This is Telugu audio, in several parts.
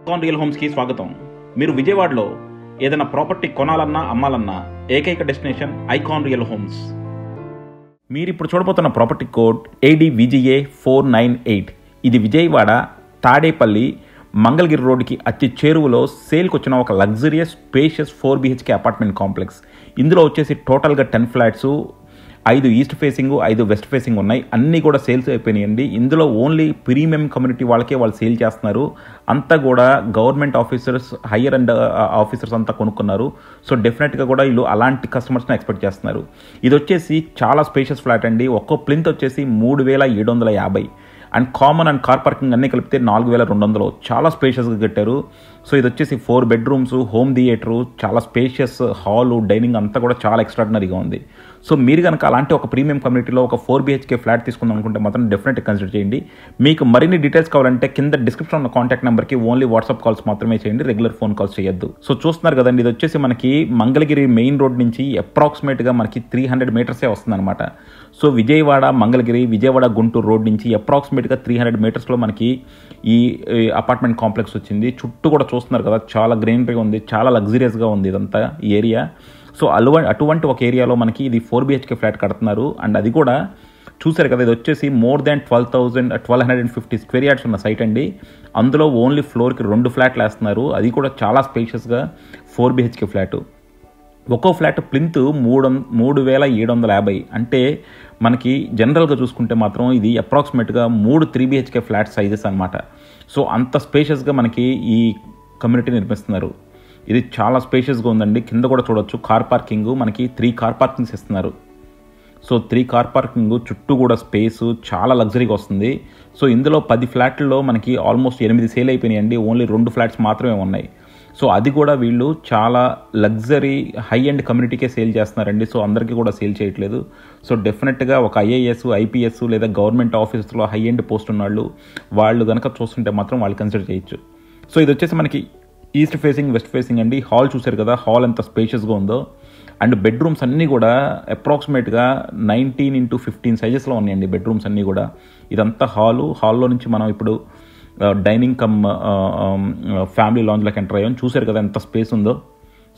ఐకాన్ రియల్ హోమ్స్కి స్వాగతం. మీరు విజయవాడలో ఏదైనా ప్రాపర్టీ కొనాలన్నా అమ్మాలన్నా ఏకైక డెస్టినేషన్ ఐకాన్ రియల్ హోమ్స్. మీరు ఇప్పుడు చూడబోతున్న ప్రాపర్టీ కోడ్ ADVGA 498. ఇది విజయవాడ తాడేపల్లి మంగళగిరి రోడ్డుకి అతి చేరువలో సేల్కి వచ్చిన ఒక luxurious spacious 4 BHK apartment complex. ఇందులో వచ్చేసి టోటల్గా 10 flats, 5 east facing, 5 west facing ఉన్నాయి. అన్నీ కూడా సేల్స్ అయిపోయినాయండి. ఇందులో ఓన్లీ ప్రీమియం కమ్యూనిటీ వాళ్ళకే వాళ్ళు సేల్ చేస్తున్నారు. అంతా కూడా government officers, higher and officers అంతా కొనుక్కున్నారు. సో డెఫినెట్గా కూడా వీళ్ళు అలాంటి కస్టమర్స్ని ఎక్స్పెక్ట్ చేస్తున్నారు. ఇది వచ్చేసి చాలా స్పేషియస్ ఫ్లాట్ అండి. ఒక్కో ప్లింత్ వచ్చేసి 3750 and common and car parking అన్నీ కలిపితే 4200. చాలా స్పేషియస్గా కట్టారు. సో ఇది వచ్చేసి 4 బెడ్రూమ్స్, హోమ్ థియేటరు, చాలా స్పేషియస్ హాలు, డైనింగ్ అంతా కూడా చాలా ఎక్స్ట్రాడినరీగా ఉంది. సో మీరు కనుక అలాంటి ఒక ప్రీమియం కమ్యూనిటీలో ఒక 4 BHK ఫ్లాట్ తీసుకుందాం అనుకుంటే మాత్రం డెఫినెట్గా కన్సిడర్ చేయండి. మీకు మరిన్ని డీటెయిల్స్ కావాలంటే కింద డిస్క్రిప్షన్ ఉన్న కాంటాక్ట్ నెంబర్కి ఓన్లీ వాట్సాప్ కాల్స్ మాత్రమే చేయండి, రెగ్యులర్ ఫోన్ కాల్స్ చేయొద్దు. సో చూస్తున్నారు కదండి, ఇది వచ్చేసి మనకి మంగళగిరి మెయిన్ రోడ్ నుంచి అప్రాక్సిమేట్గా మనకి 300 మీటర్సే వస్తుంది అనమాట. సో విజయవాడ మంగళగిరి, విజయవాడ గుంటూరు రోడ్ నుంచి అప్రాక్సిమేట్గా 300 మీటర్స్లో మనకి ఈ అపార్ట్మెంట్ కాంప్లెక్స్ వచ్చింది. చుట్టూ కూడా చూస్తున్నారు కదా, చాలా గ్రీనరీగా ఉంది, చాలా లగ్జరియస్గా ఉంది ఇదంతా ఈ ఏరియా. సో అటువంటి ఒక ఏరియాలో మనకి ఇది 4 BHK ఫ్లాట్ కడుతున్నారు. అండ్ అది కూడా చూసారు కదా, ఇది వచ్చేసి మోర్ దాన్ 1250 స్క్వేర్ యార్డ్స్ ఉన్న సైట్ అండి. అందులో ఓన్లీ ఫ్లోర్కి 2 ఫ్లాట్లు వేస్తున్నారు. అది కూడా చాలా స్పేషియస్గా 4 BHK ఫ్లాటు. ఒక్కో ఫ్లాట్ ప్లింత్ 3750. అంటే మనకి జనరల్గా చూసుకుంటే మాత్రం ఇది అప్రాక్సిమేట్గా 3 BHK ఫ్లాట్ సైజెస్ అనమాట. సో అంత స్పేషియస్గా మనకి ఈ కమ్యూనిటీ నిర్మిస్తున్నారు. ఇది చాలా స్పేషియస్గా ఉందండి. కింద కూడా చూడొచ్చు కార్ పార్కింగ్, మనకి 3 కార్ పార్కింగ్స్ ఇస్తున్నారు. సో 3 కార్ పార్కింగ్, చుట్టూ కూడా స్పేసు చాలా లగ్జరీగా వస్తుంది. సో ఇందులో 10 ఫ్లాట్లలో మనకి ఆల్మోస్ట్ 8 సేల్ అయిపోయినాయండి. ఓన్లీ 2 ఫ్లాట్స్ మాత్రమే ఉన్నాయి. సో అది కూడా వీళ్ళు చాలా లగ్జరీ హై ఎండ్ కమ్యూనిటీకే సేల్ చేస్తున్నారండి. సో అందరికీ కూడా సేల్ చేయట్లేదు. సో డెఫినెట్గా ఒక IAS, IPS లేదా గవర్నమెంట్ ఆఫీసెస్లో హై ఎండ్ పోస్ట్ ఉన్న వాళ్ళు కనుక చూస్తుంటే మాత్రం వాళ్ళు కన్సిడర్ చేయొచ్చు. సో ఇది వచ్చేసి మనకి ఈస్ట్ ఫేసింగ్, వెస్ట్ ఫేసింగ్ అండి. హాల్ చూసారు కదా, హాల్ ఎంత స్పేషియస్గా ఉందో. అండ్ బెడ్రూమ్స్ అన్నీ కూడా అప్రాక్సిమేట్గా 19x15 సైజెస్లో ఉన్నాయండి బెడ్రూమ్స్ అన్నీ కూడా. ఇదంతా హాల్లో నుంచి మనం ఇప్పుడు డైనింగ్ కమ్ ఫ్యామిలీ లాంజ్లోకి ఎంటర్ అయ్యాం. చూసారు కదా ఎంత స్పేస్ ఉందో.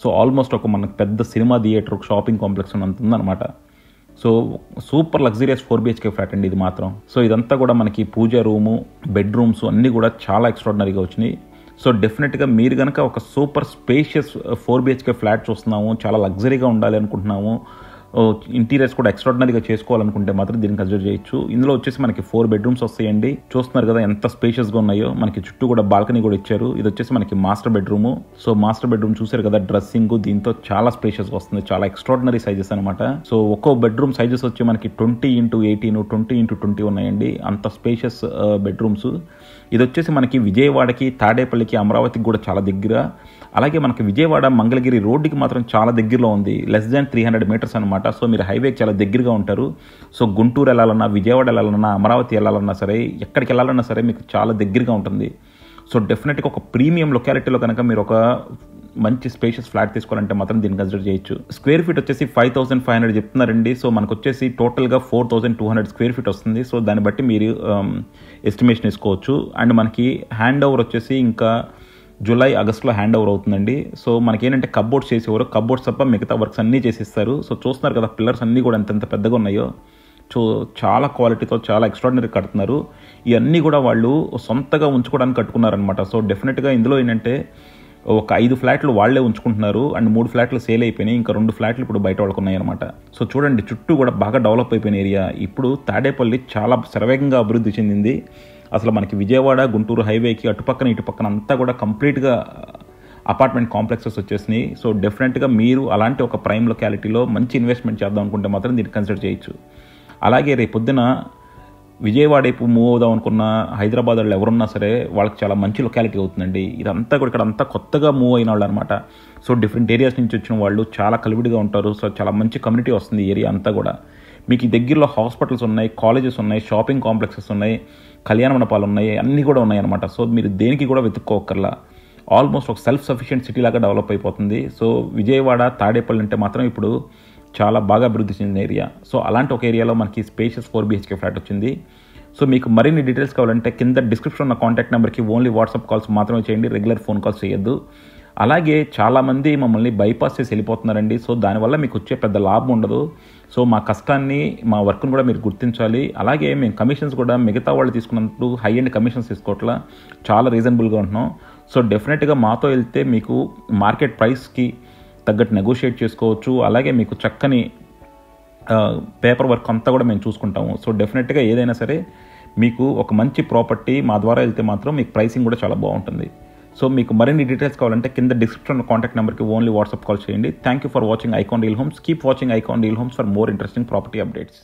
సో ఆల్మోస్ట్ ఒక మనకు పెద్ద సినిమా థియేటర్, షాపింగ్ కాంప్లెక్స్ ఉన్నంత ఉందన్నమాట. So super luxurious 4 BHK flat అండి ఇది మాత్రం. సో ఇదంతా కూడా మనకి పూజ రూము, బెడ్రూమ్స్ అన్నీ కూడా చాలా ఎక్స్ట్రాడినరీగా వచ్చినాయి. సో డెఫినెట్గా మీరు కనుక ఒక సూపర్ స్పేషియస్ 4 BHK ఫ్లాట్ చూస్తున్నాము, చాలా లగ్జరీగా ఉండాలి అనుకుంటున్నాము, ఇంటీరియర్స్ కూడా ఎక్స్ట్రాడినరీగా చేసుకోవాలనుకుంటే మాత్రం దీన్ని కన్సిడర్ చేయొచ్చు. ఇందులో వచ్చేసి మనకి 4 బెడ్రూమ్స్ వస్తాయండి. చూస్తున్నారు కదా ఎంత స్పేషియస్గా ఉన్నాయో. మనకి చుట్టూ కూడా బాల్కనీ కూడా ఇచ్చారు. ఇది వచ్చేసి మనకి master bedroom. So master bedroom చూసారు కదా, డ్రెస్సింగ్ దీంతో చాలా స్పేషియస్గా వస్తుంది, చాలా ఎక్స్ట్రాడినరీ సైజెస్ అనమాట. సో ఒక్కో బెడ్రూమ్ సైజెస్ వచ్చి మనకి 20x18, 20x20 ఉన్నాయండి. అంత స్పేషియస్ బెడ్రూమ్స్. ఇది వచ్చేసి మనకి విజయవాడకి, తాడేపల్లికి, అమరావతికి కూడా చాలా దగ్గర. అలాగే మనకి విజయవాడ మంగళగిరి రోడ్డుకి మాత్రం చాలా దగ్గరలో ఉంది. లెస్ దాన్ 300 మీటర్స్ అనమాట. సో మీరు హైవేకి చాలా దగ్గరగా ఉంటారు. సో గుంటూరు వెళ్ళాలన్నా, విజయవాడ వెళ్ళాలన్నా, అమరావతి వెళ్ళాలన్నా సరే, ఎక్కడికి వెళ్ళాలన్నా సరే మీకు చాలా దగ్గరగా ఉంటుంది. సో డెఫినెట్గా ఒక ప్రీమియం లొకాలిటీలో కనుక మీరు ఒక మంచి స్పేషియస్ ఫ్లాట్ తీసుకోవాలంటే మాత్రం దీన్ని కన్సిడర్ చేయొచ్చు. స్క్వేర్ ఫీట్ వచ్చేసి 5500 చెప్తున్నారండి. సో మనకు వచ్చేసి టోటల్గా 4200 స్క్వేర్ ఫీట్ వస్తుంది. సో దాన్ని బట్టి మీరు ఎస్టిమేషన్ వేసుకోవచ్చు. అండ్ మనకి హ్యాండ్ ఓవర్ వచ్చేసి ఇంకా జూలై, ఆగస్టులో హ్యాండ్ ఓవర్ అవుతుందండి. సో మనకేంటంటే కబ్బోర్డ్స్ చేసేవారు, కబ్బోర్డ్స్ తప్ప మిగతా వర్క్స్ అన్నీ చేసిస్తారు. సో చూస్తున్నారు కదా పిల్లర్స్ అన్నీ కూడా ఎంత పెద్దగా ఉన్నాయో. సో చాలా క్వాలిటీతో చాలా ఎక్స్ట్రాడినరీ కడుతున్నారు. ఇవన్నీ కూడా వాళ్ళు సొంతగా ఉంచుకోవడానికి కట్టుకున్నారనమాట. సో డెఫినెట్గా ఇందులో ఏంటంటే ఒక 5 ఫ్లాట్లు వాళ్లే ఉంచుకుంటున్నారు. అండ్ 3 ఫ్లాట్లు సేల్ అయిపోయినాయి. ఇంకా 2 ఫ్లాట్లు ఇప్పుడు బయట వాళ్ళకు ఉన్నాయి అనమాట. సో చూడండి, చుట్టూ కూడా బాగా డెవలప్ అయిపోయిన ఏరియా. ఇప్పుడు తాడేపల్లి చాలా శరవేగంగా అభివృద్ధి చెందింది. అసలు మనకి విజయవాడ గుంటూరు హైవేకి అటుపక్కన ఇటుపక్కన అంతా కూడా కంప్లీట్గా అపార్ట్మెంట్ కాంప్లెక్సెస్ వచ్చేసినాయి. సో డెఫినెట్గా మీరు అలాంటి ఒక ప్రైమ్ లొకాలిటీలో మంచి ఇన్వెస్ట్మెంట్ చేద్దాం అనుకుంటే మాత్రం దీన్ని కన్సిడర్ చేయొచ్చు. అలాగే రేపు పొద్దున విజయవాడ వైపు మూవ్ అవుదాం అనుకున్న హైదరాబాద్ వాళ్ళు ఎవరున్నా సరే వాళ్ళకి చాలా మంచి లొకాలిటీ అవుతుందండి. ఇదంతా కూడా ఇక్కడ అంతా కొత్తగా మూవ్ అయిన వాళ్ళు అనమాట. సో డిఫరెంట్ ఏరియాస్ నుంచి వచ్చిన వాళ్ళు చాలా కలివిడిగా ఉంటారు. సో చాలా మంచి కమ్యూనిటీ వస్తుంది ఈ ఏరియా అంతా కూడా. మీకు ఈ దగ్గరలో హాస్పిటల్స్ ఉన్నాయి, కాలేజెస్ ఉన్నాయి, షాపింగ్ కాంప్లెక్సెస్ ఉన్నాయి, కళ్యాణ మండపాలు ఉన్నాయి, అన్నీ కూడా ఉన్నాయి అనమాట. సో మీరు దేనికి కూడా వెతుక్కోకర్లా. ఆల్మోస్ట్ ఒక సెల్ఫ్ సఫిషియెంట్ సిటీ లాగా డెవలప్ అయిపోతుంది. సో విజయవాడ, తాడేపల్లి అంటే మాత్రం ఇప్పుడు చాలా బాగా అభివృద్ధి చెందిన ఏరియా. సో అలాంటి ఒక ఏరియాలో మనకి స్పేషియస్ 4 BHK ఫ్లాట్ వచ్చింది. సో మీకు మరిన్ని డీటెయిల్స్ కావాలంటే కింద డిస్క్రిప్షన్ ఉన్న కాంటాక్ట్ నెంబర్కి ఓన్లీ వాట్సాప్ కాల్స్ మాత్రమే చేయండి, రెగ్యులర్ ఫోన్ కాల్స్ చేయొద్దు. అలాగే చాలామంది మమ్మల్ని బైపాస్ చేసి వెళ్ళిపోతున్నారండి. సో దానివల్ల మీకు వచ్చే పెద్ద లాభం ఉండదు. సో మా కష్టాన్ని, మా వర్క్ను కూడా మీరు గుర్తించాలి. అలాగే మేము కమిషన్స్ కూడా మిగతా వాళ్ళు తీసుకున్నట్టు హై ఎండ్ కమిషన్స్ తీసుకోవట్లా, చాలా రీజనబుల్గా ఉంటున్నాం. సో డెఫినెట్గా మాతో వెళ్తే మీకు మార్కెట్ ప్రైస్కి తగ్గట్టు నెగోషియేట్ చేసుకోవచ్చు. అలాగే మీకు చక్కని పేపర్ వర్క్ అంతా కూడా మేము చూసుకుంటాము. సో డెఫినెట్గా ఏదైనా సరే మీకు ఒక మంచి ప్రాపర్టీ మా ద్వారా వెళ్తే మాత్రం మీకు ప్రైసింగ్ కూడా చాలా బాగుంటుంది. సో మీకు మరిన్ని డీటెయిల్స్ కావాలంటే కింద డిస్క్రిప్షన్ కాంటాక్ట్ నెంబర్కి ఓన్లీ వాట్సాప్ కాల్ చేయండి. Thank you for watching icon real homes. Keep watching icon real homes for more interesting property updates.